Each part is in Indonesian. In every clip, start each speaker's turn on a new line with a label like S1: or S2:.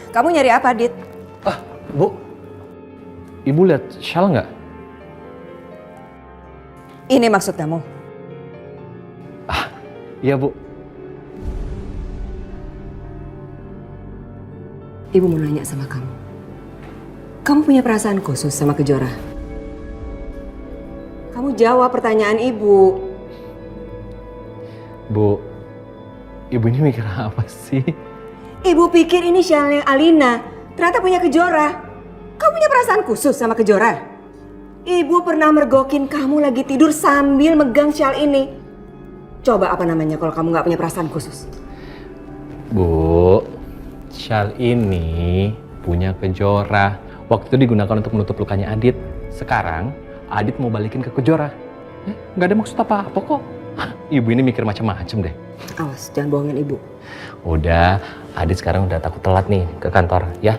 S1: Kamu nyari apa, Dit?
S2: Bu, Ibu lihat Shal nggak?
S1: Ini maksud kamu?
S2: Iya, Bu.
S1: Ibu mau nanya sama kamu. Kamu punya perasaan khusus sama Kejora? Kamu jawab pertanyaan Ibu.
S2: Bu, Ibu ini mikir apa sih?
S1: Ibu pikir ini Shalnya Alina. Ternyata punya Kejora. Kamu punya perasaan khusus sama Kejora? Ibu pernah mergokin kamu lagi tidur sambil megang Shal ini. Coba apa namanya kalau kamu nggak punya perasaan khusus?
S2: Bu, Shal ini punya Kejora. Waktu itu digunakan untuk menutup lukanya Adit. Sekarang Adit mau balikin ke Kejora. Nggak ada maksud apa-apa kok. Ibu ini mikir macam-macam deh.
S1: Awas, jangan bohongin Ibu.
S2: Udah, Adit sekarang udah takut telat nih ke kantor, ya.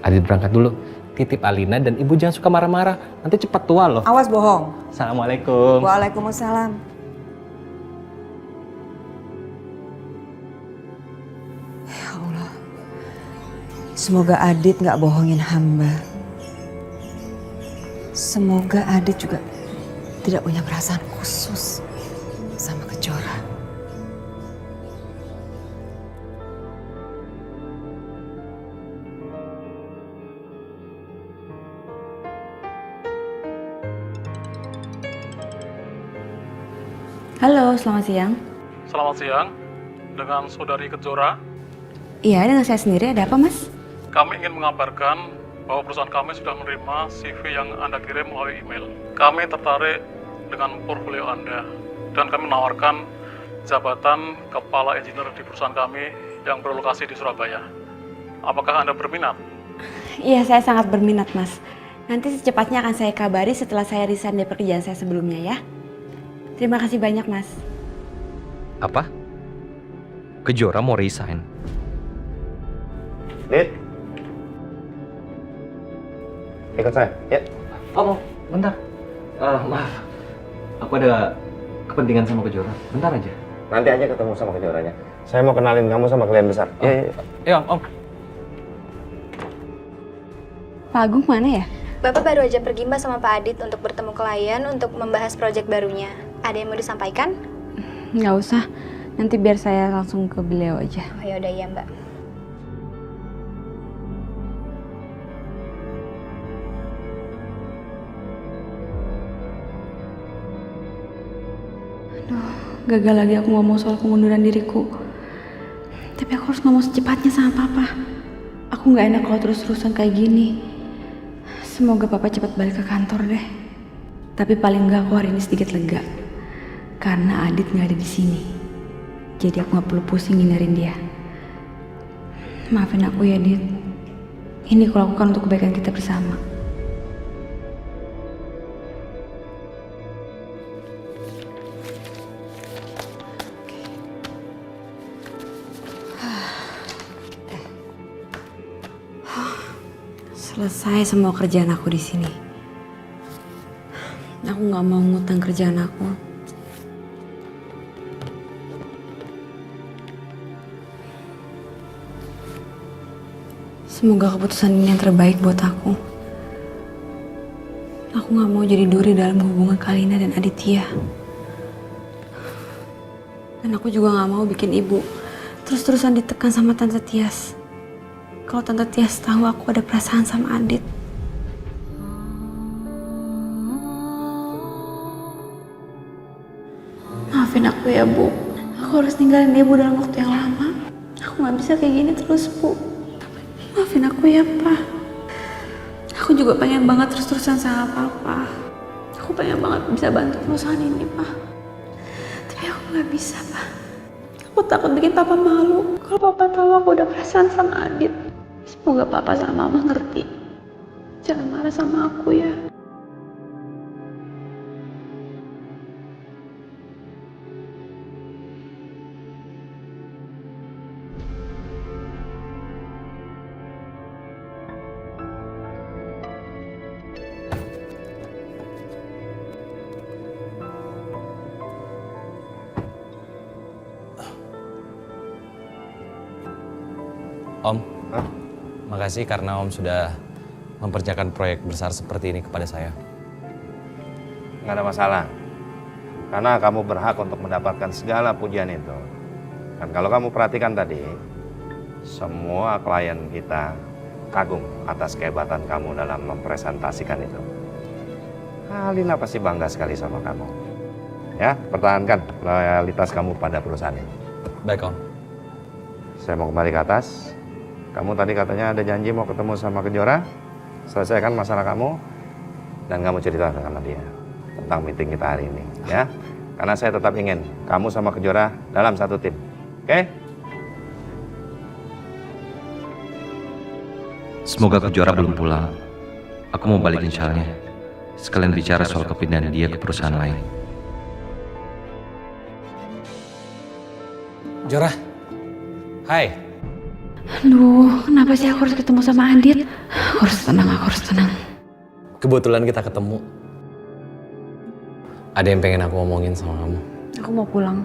S2: Adit berangkat dulu. Titip Alina dan Ibu jangan suka marah-marah. Nanti cepat tua loh.
S1: Awas bohong.
S2: Assalamualaikum.
S1: Waalaikumsalam. Ya Allah. Semoga Adit nggak bohongin hamba. Semoga Adit juga tidak punya perasaan khusus sama Kejora.
S3: Halo, selamat siang.
S4: Selamat siang, dengan Saudari Kejora.
S3: Iya, dengan saya sendiri. Ada apa, Mas?
S4: Kami ingin mengabarkan bahwa perusahaan kami sudah menerima CV yang Anda kirim melalui email. Kami tertarik dengan portfolio Anda dan kami menawarkan jabatan Kepala Engineer di perusahaan kami yang berlokasi di Surabaya. Apakah Anda berminat?
S3: Iya, saya sangat berminat, Mas. Nanti secepatnya akan saya kabari setelah saya resign dari pekerjaan saya sebelumnya, ya. Terima kasih banyak, Mas.
S2: Apa? Kejora mau resign?
S5: Dit, ikut saya, ya.
S2: Oh, bentar. Maaf. Aku ada kepentingan sama Kejora. Bentar aja.
S5: Nanti aja ketemu sama Kejoranya. Saya mau kenalin kamu sama klien besar. Iya.
S2: Iya, Om.
S3: Pak Agung mana ya?
S6: Bapak baru aja pergi Mbak sama Pak Adit untuk bertemu klien untuk membahas proyek barunya. Ada yang mau disampaikan?
S3: Nggak usah. Nanti biar saya langsung ke beliau aja.
S6: Oh yaudah ya Mbak.
S3: Gagal lagi aku ngomong soal pengunduran diriku. Tapi aku harus ngomong secepatnya sama Papa. Aku nggak enak kalau terus-terusan kayak gini. Semoga Papa cepat balik ke kantor deh. Tapi paling nggak aku hari ini sedikit lega. Karena Adit nggak ada di sini. Jadi aku nggak perlu pusing ngindarin dia. Maafin aku ya, Dit. Ini aku lakukan untuk kebaikan kita bersama. Selesai semua kerjaan aku di sini. Aku nggak mau ngutang kerjaan aku. Semoga keputusan ini yang terbaik buat aku. Aku nggak mau jadi duri dalam hubungan Kalina dan Aditya. Dan aku juga nggak mau bikin ibu terus-terusan ditekan sama Tante Tias. Kalau Tante Tias tahu aku ada perasaan sama Adit. Maafin aku ya, Bu. Aku harus ninggalin ibu dalam waktu yang lama. Aku gak bisa kayak gini terus, Bu. Maafin aku ya, Pak. Aku juga pengen banget terus-terusan sama Papa. Aku pengen banget bisa bantu perusahaan ini, Pak. Tapi aku gak bisa, Pak. Aku takut bikin Papa malu. Kalau Papa tahu aku udah perasaan sama Adit. Semoga Papa sama Mama ngerti. Jangan marah sama aku ya.
S2: Om.
S5: Hah?
S7: makasih karena Om sudah mempercayakan proyek besar seperti ini kepada saya.
S5: Nggak ada masalah. Karena kamu berhak untuk mendapatkan segala pujian itu. Dan kalau kamu perhatikan tadi, semua klien kita kagum atas kehebatan kamu dalam mempresentasikan itu. Alina pasti bangga sekali sama kamu. Ya, pertahankan loyalitas kamu pada perusahaan ini.
S7: Baik Om.
S5: Saya mau kembali ke atas. Kamu tadi katanya ada janji mau ketemu sama Kejora. Selesaikan masalah kamu dan kamu cerita sama dia tentang meeting kita hari ini, ya. Karena saya tetap ingin kamu sama Kejora dalam satu tim. Oke?
S8: Semoga Kejora belum pulang. Aku mau balikin Shalnya. Sekalian bicara soal kepindahan dia ke perusahaan lain.
S7: Jora. Hai.
S3: Aduh, kenapa sih aku harus ketemu sama Adit? Aku harus tenang.
S7: Kebetulan kita ketemu. Ada yang pengen aku ngomongin sama kamu.
S3: Aku mau pulang.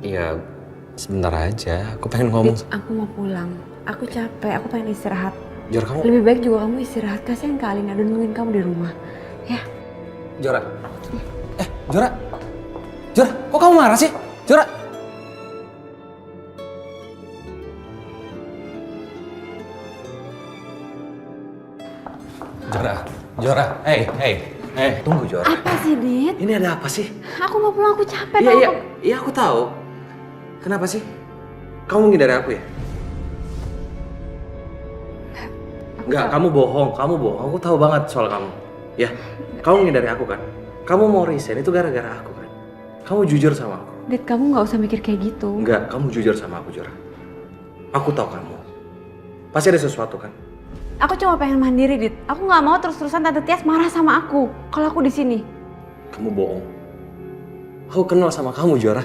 S7: Iya, sebentar aja. Aku pengen ngomong.
S3: Aku mau pulang. Aku capek, aku pengen istirahat.
S7: Jora, kamu...
S3: Lebih baik juga kamu istirahat. Kasihan Kak Alina udah nungguin kamu di rumah. Ya.
S7: Jora. Jora. Jora, kok kamu marah sih? Jora. Jora. Tunggu Jora.
S3: Apa sih, Dit?
S7: Ini ada apa sih?
S3: Aku mau pulang, aku capek.
S7: Iya aku tahu. Kenapa sih? Kamu menghindari aku ya? Enggak, kamu bohong. Aku tahu banget soal kamu. Ya, kamu menghindari aku kan? Kamu mau resign itu gara-gara aku kan? Kamu jujur sama aku.
S3: Dit, kamu nggak usah mikir kayak gitu.
S7: Enggak, kamu jujur sama aku, Jora. Aku tahu kamu. Pasti ada sesuatu kan?
S3: Aku cuma pengen mandiri, Dit. Aku nggak mau terus-terusan Tante Tias marah sama aku kalau aku di sini.
S7: Kamu bohong. Aku kenal sama kamu, Jora.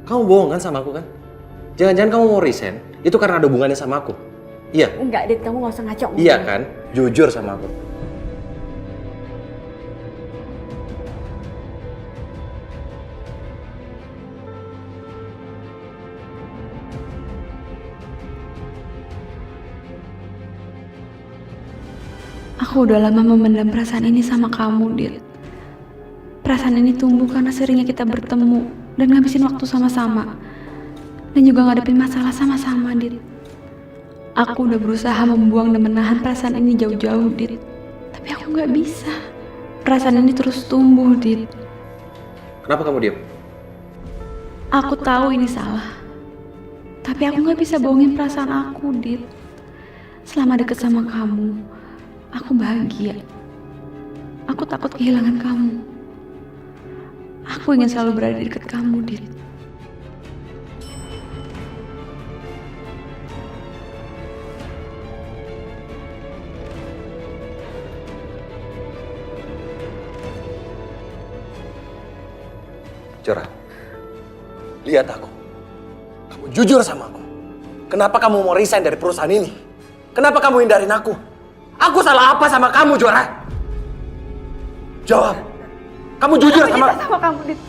S7: Kamu bohong kan sama aku kan? Jangan-jangan kamu mau resign, itu karena ada hubungannya sama aku. Iya?
S3: Enggak, Dit. Kamu nggak usah ngaco.
S7: Iya kan? Jujur sama aku.
S3: Aku udah lama memendam perasaan ini sama kamu, Dit. Perasaan ini tumbuh karena seringnya kita bertemu dan ngabisin waktu sama-sama. Dan juga ngadepin masalah sama-sama, Dit. Aku udah berusaha membuang dan menahan perasaan ini jauh-jauh, Dit. Tapi aku gak bisa. Perasaan ini terus tumbuh, Dit.
S7: Kenapa kamu diam?
S3: Aku tahu ini salah. Tapi aku gak bisa bohongin perasaan aku, Dit. Selama deket sama kamu, aku bahagia. Aku takut kehilangan kamu. Aku ingin selalu berada di dekat kamu, Dit.
S7: Jora, lihat aku. Kamu jujur sama aku. Kenapa kamu mau resign dari perusahaan ini? Kenapa kamu hindarin aku? Aku salah apa sama kamu, Jora? Jawab. Kamu jujur sama...
S3: Aku sama kamu, Dit.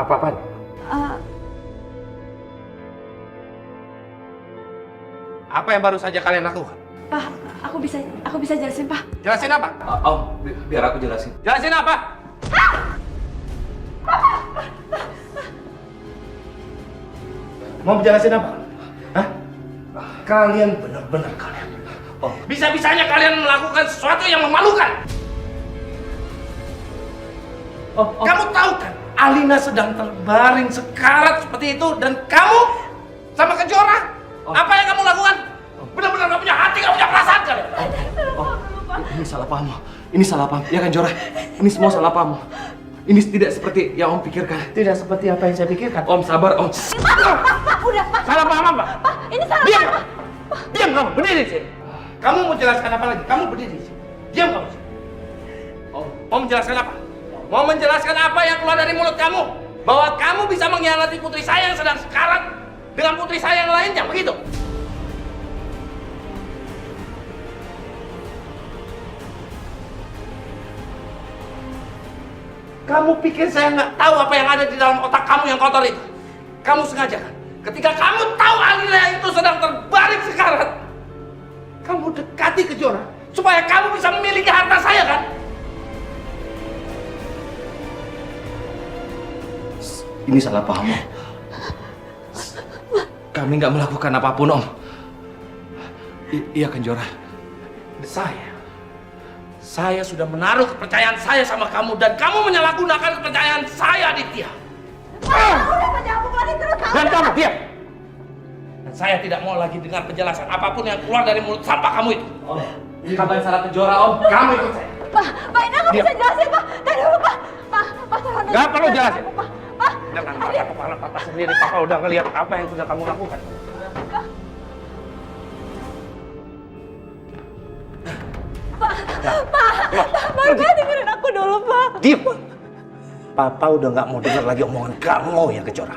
S5: Apa-apaan? Apa yang baru saja kalian lakukan?
S3: Pak, aku bisa jelasin, Pak.
S5: Jelasin apa?
S8: Biar aku jelasin.
S5: Jelasin apa? Mau jelasin apa? Hah? Kalian benar-benar kalian. Bisa-bisanya kalian melakukan sesuatu yang memalukan. Kamu tahu kan? Alina sedang terbaring sekarat seperti itu dan kamu sama Kejora. Apa yang kamu lakukan? Benar-benar gak punya hati, gak punya perasaan kalian.
S7: Ini salah paham. Ini salah paham, ya kan Jora? Ini semua salah paham. Ini tidak seperti yang Om pikirkan.
S5: Tidak seperti apa yang saya pikirkan.
S7: Om sabar, Om.
S3: Udah, Pak.
S5: Salah paham apa?
S3: Pak, ini salah.
S5: Diam! Diam kamu, berdiri di sini. Kamu mau jelaskan apa lagi? Kamu berdiri di sini. Diam kamu. Mau menjelaskan apa? Mau menjelaskan apa yang keluar dari mulut kamu? Bahwa kamu bisa mengkhianati putri saya yang sedang sekarat dengan putri saya yang lainnya, begitu? Kamu pikir saya nggak tahu apa yang ada di dalam otak kamu yang kotor itu? Kamu sengaja kan? Ketika kamu tahu Alina itu sedang terbaring sekarat, kamu dekati Kejora supaya kamu bisa memiliki harta saya kan?
S7: Ini salah paham, Om. Kami nggak melakukan apapun, Om. Iya kan Jora?
S5: Saya sudah menaruh kepercayaan saya sama kamu dan kamu menyalahgunakan kepercayaan saya, Aditya.
S3: Udah, Pak, jangan pukul lagi terus.
S5: Dan kamu diam. Dan saya tidak mau lagi dengar penjelasan apapun yang keluar dari mulut sampah kamu itu.
S7: Ini kabar salah Kejora, Om.
S5: Kamu ikut saya.
S3: Pak, ini aku bisa jelasin, Pak. Tadi dulu, Pak. Pak, tolong.
S5: Gak perlu jelasin.
S3: Pak.
S5: Jangan mata kepala papa sendiri. Papa udah ngelihat apa yang sudah kamu lakukan.
S3: Pak, dengerin aku dulu, Pak.
S5: Diam. Papa udah nggak mau dengar lagi omongan kamu yang Kejora.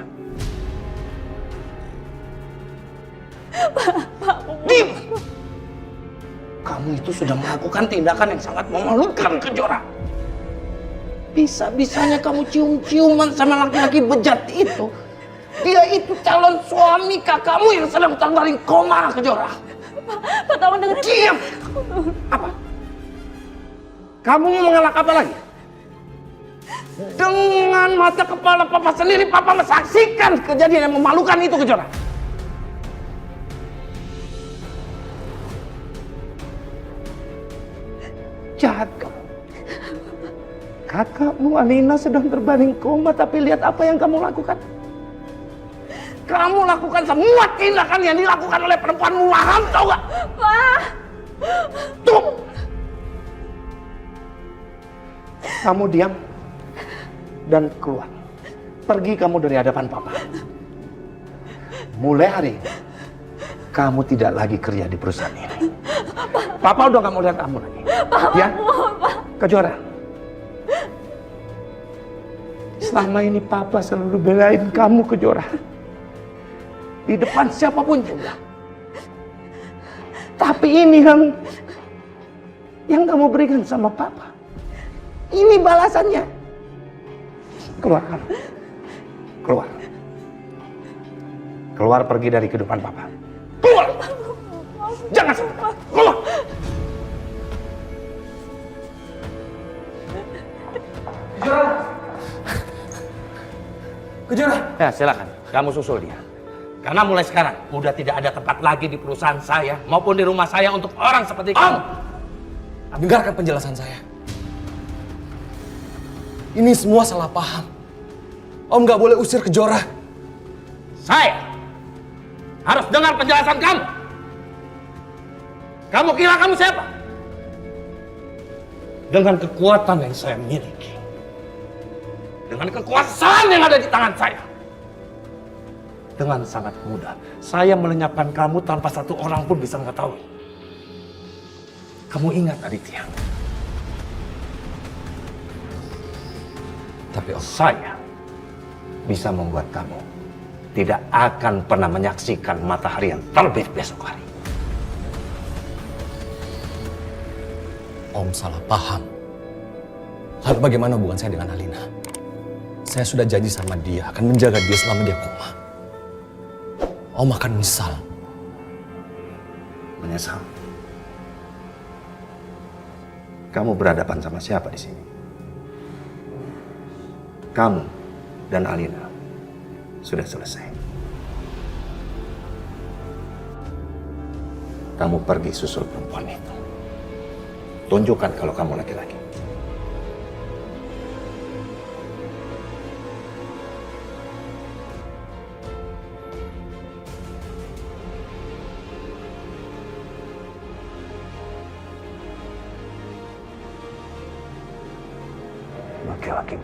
S5: Diam. Kamu itu sudah melakukan tindakan yang sangat memalukan, Kejora. Bisa-bisanya kamu cium-ciuman sama laki-laki bejat itu. Dia itu calon suami kakakmu yang sedang terbaring koma, Kejora.
S3: Pak, tolong dengerin.
S5: Diam. Apa? Kamu mau mengelak apa lagi? Dengan mata kepala papa sendiri, papa menyaksikan kejadian yang memalukan itu, Kejora. Jahat kamu. Kakakmu Alina sedang terbaring koma, tapi lihat apa yang kamu lakukan. Kamu lakukan semua tindakan yang dilakukan oleh perempuan murahan, tau gak?
S3: Pak.
S5: Tuh. Kamu diam dan keluar. Pergi kamu dari hadapan papa. Mulai hari ini, kamu tidak lagi kerja di perusahaan ini. Papa udah gak mau lihat kamu lagi. Ya? Kejora. Selama ini papa selalu belain kamu, Kejora. Di depan siapapun juga. Tapi ini yang kamu berikan sama papa. Ini balasannya. Keluar kamu. Keluar. Keluar, pergi dari kehidupan papa. Keluar. Jangan sentuh. Keluar.
S7: Kejora.
S5: Ya, silakan. Kamu susul dia. Karena mulai sekarang udah tidak ada tempat lagi di perusahaan saya maupun di rumah saya untuk orang seperti kamu.
S7: Dengarkan penjelasan saya. Ini semua salah paham. Om nggak boleh usir Kejora.
S5: Saya harus dengar penjelasan kamu. Kamu kira kamu siapa? Dengan kekuatan yang saya miliki, dengan kekuasaan yang ada di tangan saya, dengan sangat mudah saya melenyapkan kamu tanpa satu orang pun bisa mengetahui. Kamu ingat, Aditya? Tapi saya bisa membuat kamu tidak akan pernah menyaksikan matahari yang terbit besok hari.
S7: Om salah paham. Lalu bagaimana hubungan saya dengan Alina? Saya sudah janji sama dia akan menjaga dia selama dia koma. Om akan menyesal.
S5: Menyesal? Kamu berhadapan sama siapa di sini? Kamu dan Alina sudah selesai. Kamu pergi susul perempuan itu. Tunjukkan kalau kamu laki-laki. laki-laki.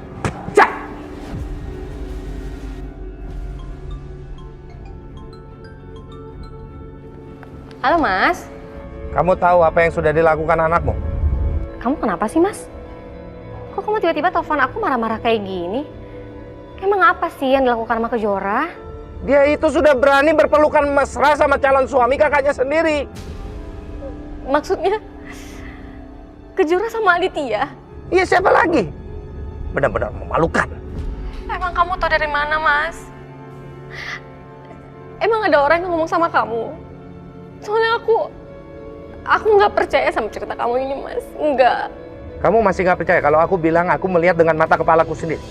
S9: Halo Mas,
S5: Kamu tahu apa yang sudah dilakukan anakmu?
S9: kamu kenapa sih Mas? Kok kamu tiba-tiba telepon aku marah-marah kayak gini? Emang apa sih yang dilakukan sama Kejora?
S5: Dia itu sudah berani berpelukan mesra sama calon suami kakaknya sendiri.
S9: Maksudnya Kejora sama Aditya?
S5: Iya, siapa lagi? Benar-benar memalukan.
S9: Emang kamu tahu dari mana Mas? Emang ada orang yang ngomong sama kamu? Soalnya aku nggak percaya sama cerita kamu ini Mas, nggak.
S5: Kamu masih nggak percaya kalau aku bilang aku melihat dengan mata kepalaku sendiri?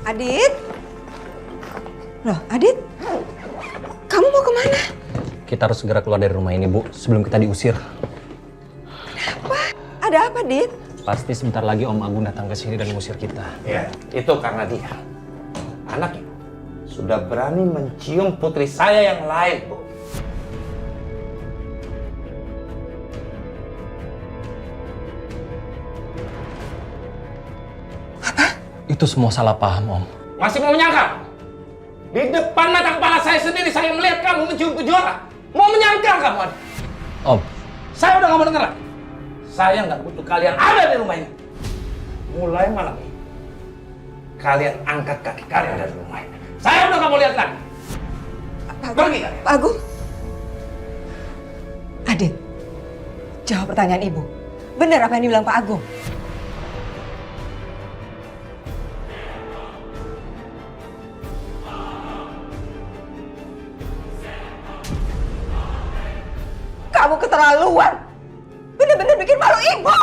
S1: Adit? Loh, Adit? Kamu mau kemana?
S2: Kita harus segera keluar dari rumah ini, Bu, sebelum kita diusir.
S1: Ada apa, Dit?
S2: Pasti sebentar lagi Om Agung datang ke sini dan mengusir kita.
S5: Ya, itu karena dia. Anak itu sudah berani mencium putri saya yang lain, Bu.
S2: Itu semua salah paham, Om.
S5: Masih mau menyangkal? Di depan mata kepala saya sendiri saya melihat kamu mencium Kejora. Mau menyangkal kamu, Adik?
S2: Om,
S5: Saya udah gak mau denger lagi. Saya nggak butuh kalian ada di rumah ini. Mulai malam ini, kalian angkat kaki kalian dari rumah ini. Saya udah gak mau lihat lagi. Pergi kalian.
S1: Pak Agung? Adit, jawab pertanyaan Ibu. Benar apa yang dibilang Pak Agung? Kamu keterlaluan. Bener-bener bikin malu Ibu.